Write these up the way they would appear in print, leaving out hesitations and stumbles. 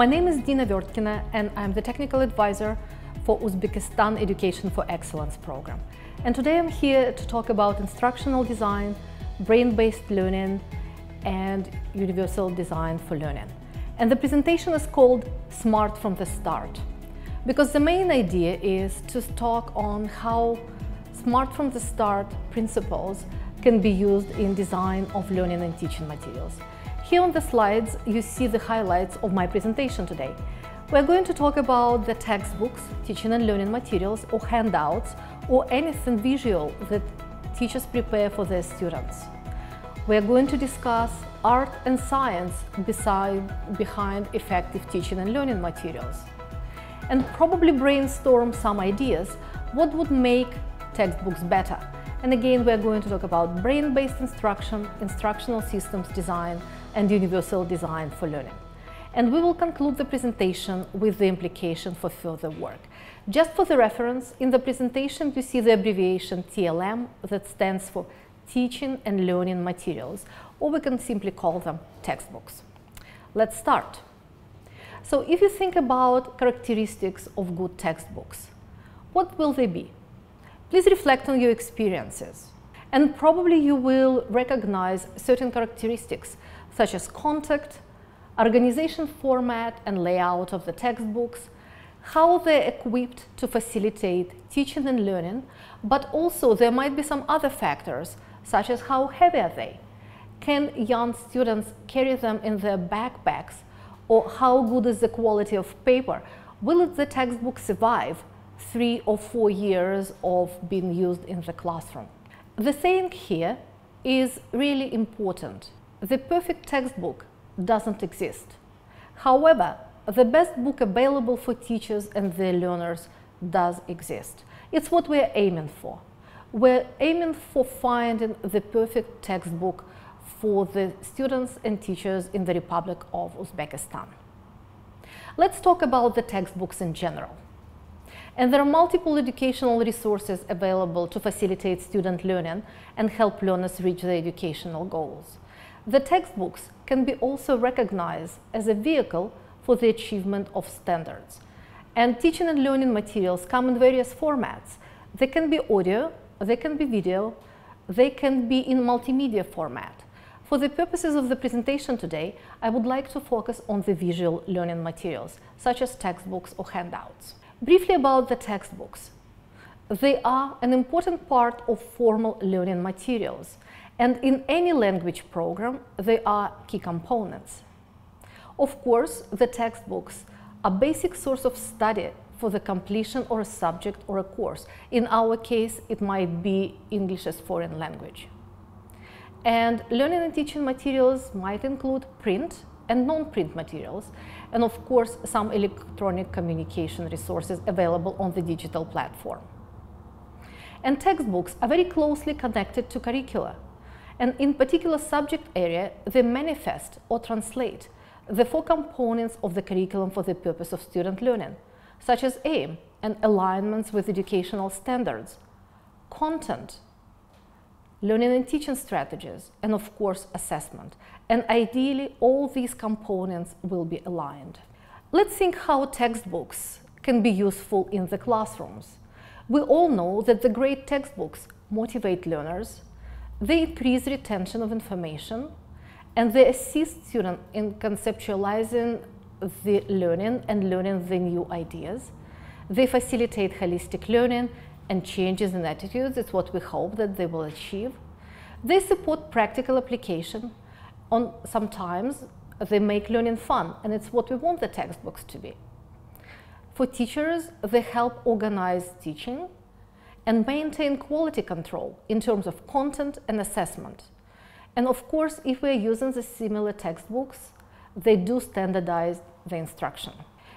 My name is Dina Vertkina and I'm the technical advisor for Uzbekistan Education for Excellence program. And today I'm here to talk about instructional design, brain-based learning and universal design for learning. And the presentation is called Smart from the Start, because the main idea is to talk on how smart from the start principles can be used in design of learning and teaching materials. Here on the slides, you see the highlights of my presentation today. We're going to talk about the textbooks, teaching and learning materials, or handouts, or anything visual that teachers prepare for their students. We're going to discuss art and science behind effective teaching and learning materials, and probably brainstorm some ideas what would make textbooks better. And again, we're going to talk about brain-based instruction, instructional systems design, and universal design for learning. And we will conclude the presentation with the implication for further work. Just for the reference, in the presentation you see the abbreviation TLM, that stands for Teaching and Learning Materials, or we can simply call them textbooks. Let's start. So if you think about characteristics of good textbooks, what will they be? Please reflect on your experiences, and probably you will recognize certain characteristics such as content, organization format and layout of the textbooks, how they're equipped to facilitate teaching and learning, but also there might be some other factors such as how heavy are they? Can young students carry them in their backpacks? Or how good is the quality of paper? Will the textbook survive 3 or 4 years of being used in the classroom? The saying here is really important. The perfect textbook doesn't exist. However, the best book available for teachers and their learners does exist. It's what we're aiming for. We're aiming for finding the perfect textbook for the students and teachers in the Republic of Uzbekistan. Let's talk about the textbooks in general. And there are multiple educational resources available to facilitate student learning and help learners reach their educational goals. The textbooks can be also recognized as a vehicle for the achievement of standards. And teaching and learning materials come in various formats. They can be audio, they can be video, they can be in multimedia format. For the purposes of the presentation today, I would like to focus on the visual learning materials, such as textbooks or handouts. Briefly about the textbooks. They are an important part of formal learning materials, and in any language program, they are key components. Of course, the textbooks are a basic source of study for the completion of a subject or a course. In our case, it might be English as foreign language. And learning and teaching materials might include print and non-print materials, and of course some electronic communication resources available on the digital platform. And textbooks are very closely connected to curricula, and in particular subject area they manifest or translate the 4 components of the curriculum for the purpose of student learning, such as aim and alignments with educational standards, content, learning and teaching strategies, and of course assessment. And ideally all these components will be aligned. Let's think how textbooks can be useful in the classrooms. We all know that the great textbooks motivate learners, they increase retention of information, and they assist students in conceptualizing the learning and learning the new ideas. They facilitate holistic learning and changes in attitudes. It's what we hope that they will achieve. They support practical application. Sometimes they make learning fun, and it's what we want the textbooks to be. For teachers, they help organize teaching and maintain quality control in terms of content and assessment. And of course, if we're using the similar textbooks, they do standardize the instruction.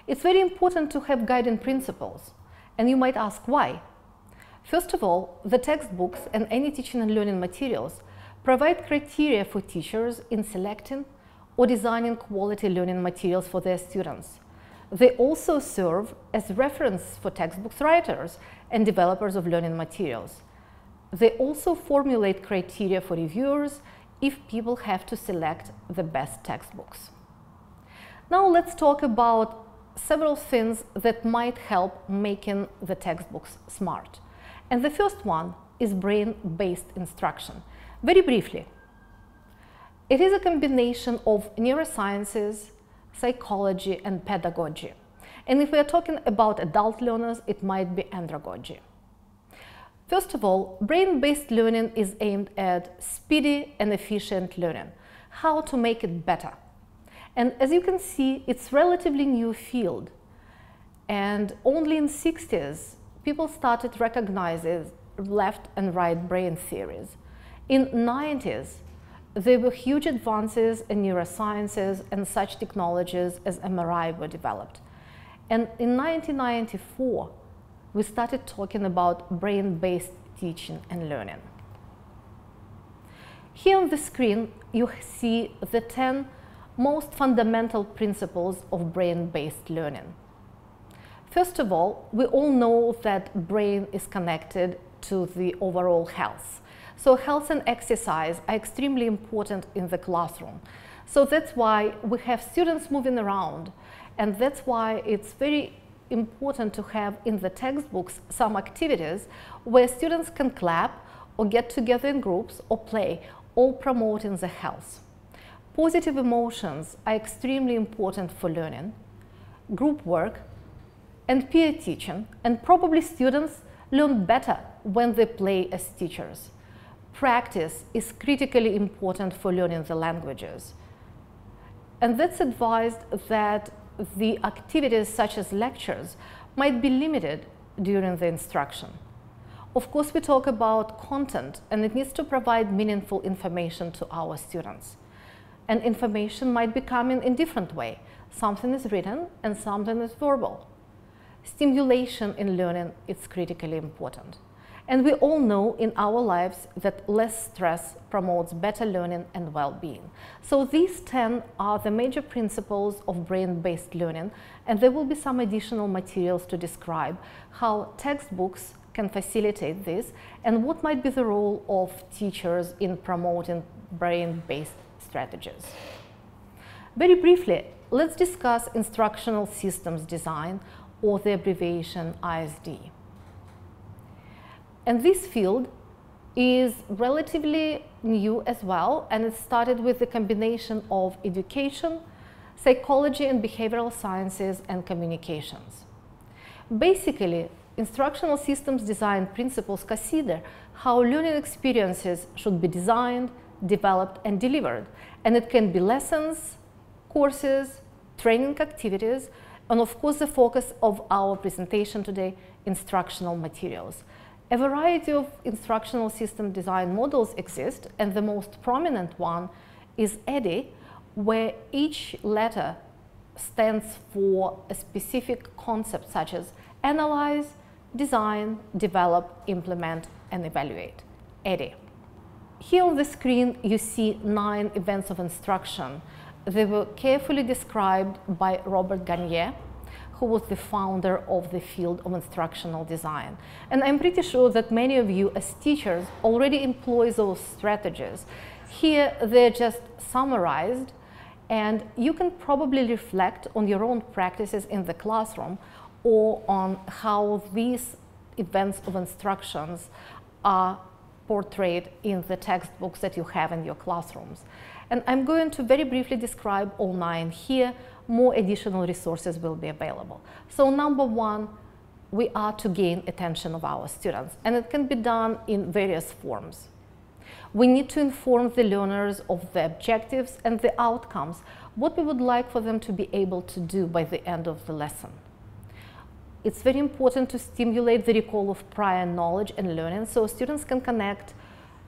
It's very important to have guiding principles, and you might ask why. First of all, the textbooks and any teaching and learning materials provide criteria for teachers in selecting or designing quality learning materials for their students. They also serve as reference for textbooks writers and developers of learning materials. They also formulate criteria for reviewers if people have to select the best textbooks. Now let's talk about several things that might help making the textbooks smart. And the first one is brain-based instruction. Very briefly, it is a combination of neurosciences, psychology, and pedagogy. And if we are talking about adult learners, it might be andragogy. First of all, brain-based learning is aimed at speedy and efficient learning, how to make it better. And as you can see, it's a relatively new field. And only in the 60s, people started recognizing left and right brain theories. In the 90s, there were huge advances in neurosciences, and such technologies as MRI were developed. And in 1994, we started talking about brain-based teaching and learning. Here on the screen, you see the 10 most fundamental principles of brain-based learning. First of all, we all know that brain is connected to the overall health. So health and exercise are extremely important in the classroom. So that's why we have students moving around, and that's why it's very important to have in the textbooks some activities where students can clap or get together in groups or play, all promoting the health. Positive emotions are extremely important for learning, group work, and peer teaching, and probably students learn better when they play as teachers. Practice is critically important for learning the languages. And that's advised that the activities such as lectures might be limited during the instruction. Of course, we talk about content, and it needs to provide meaningful information to our students. And information might be coming in different way. Something is written and something is verbal. Stimulation in learning is critically important. And we all know in our lives that less stress promotes better learning and well-being. So these 10 are the major principles of brain-based learning, and there will be some additional materials to describe how textbooks can facilitate this and what might be the role of teachers in promoting brain-based strategies. Very briefly, let's discuss instructional systems design, or the abbreviation ISD. And this field is relatively new as well, and it started with the combination of education, psychology and behavioral sciences, and communications. Basically, instructional systems design principles consider how learning experiences should be designed, developed, and delivered. And it can be lessons, courses, training activities, and of course the focus of our presentation today, instructional materials. A variety of instructional system design models exist, and the most prominent one is ADDIE, where each letter stands for a specific concept such as analyze, design, develop, implement, and evaluate. ADDIE. Here on the screen you see 9 events of instruction. They were carefully described by Robert Gagne, who was the founder of the field of instructional design. And I'm pretty sure that many of you as teachers already employ those strategies. Here they're just summarized, and you can probably reflect on your own practices in the classroom or on how these events of instructions are portrayed in the textbooks that you have in your classrooms. And I'm going to very briefly describe all 9 here. More additional resources will be available. So number 1, we are to gain attention of our students, and it can be done in various forms. We need to inform the learners of the objectives and the outcomes, what we would like for them to be able to do by the end of the lesson. It's very important to stimulate the recall of prior knowledge and learning so students can connect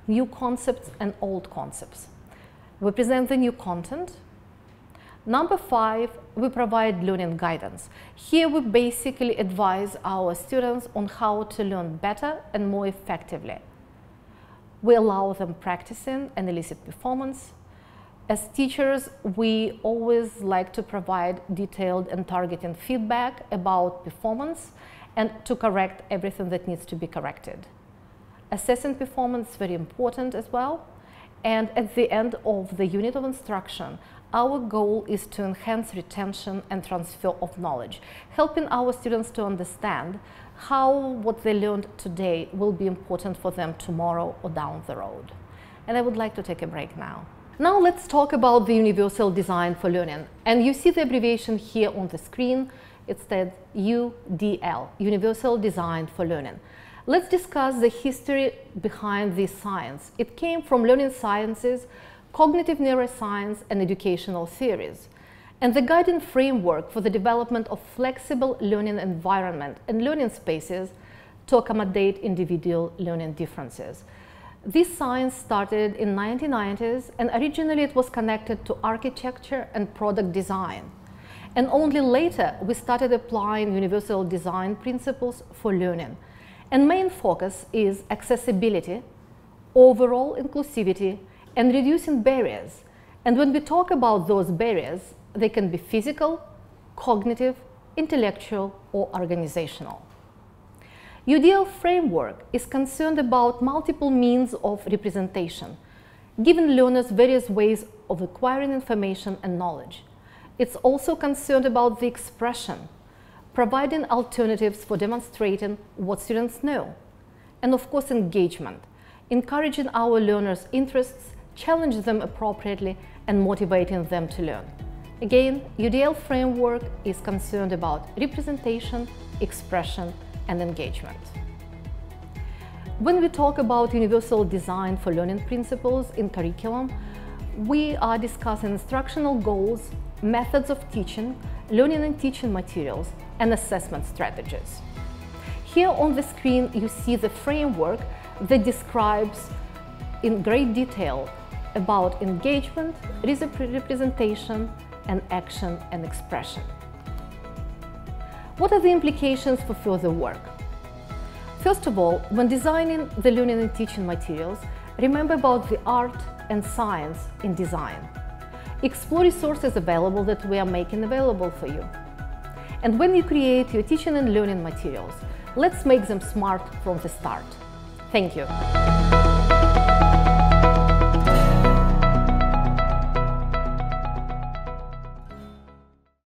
new concepts and old concepts. We present the new content. Number 5, we provide learning guidance. Here we basically advise our students on how to learn better and more effectively. We allow them practicing and elicit performance. As teachers, we always like to provide detailed and targeting feedback about performance and to correct everything that needs to be corrected. Assessing performance is very important as well. And at the end of the unit of instruction, Our goal is to enhance retention and transfer of knowledge, helping our students to understand how what they learned today will be important for them tomorrow or down the road. And I would like to take a break now. Now let's talk about the universal design for learning. And you see the abbreviation here on the screen. It says UDL, Universal Design for Learning. Let's discuss the history behind this science. It came from learning sciences, cognitive neuroscience, and educational theories, and the guiding framework for the development of flexible learning environment and learning spaces to accommodate individual learning differences. This science started in the 1990s, and originally it was connected to architecture and product design. And only later we started applying universal design principles for learning. And main focus is accessibility, overall inclusivity, and reducing barriers. And when we talk about those barriers, they can be physical, cognitive, intellectual, or organizational. UDL framework is concerned about multiple means of representation, giving learners various ways of acquiring information and knowledge. It's also concerned about the expression, providing alternatives for demonstrating what students know, and of course engagement, encouraging our learners' interests, challenge them appropriately, and motivating them to learn. Again, UDL framework is concerned about representation, expression, and engagement. When we talk about universal design for learning principles in curriculum, we are discussing instructional goals, methods of teaching, learning and teaching materials, and assessment strategies. Here on the screen you see the framework that describes in great detail about engagement, representation, and action and expression. What are the implications for further work? First of all, when designing the learning and teaching materials, remember about the art and science in design. Explore resources available that we are making available for you. And when you create your teaching and learning materials, let's make them smart from the start. Thank you.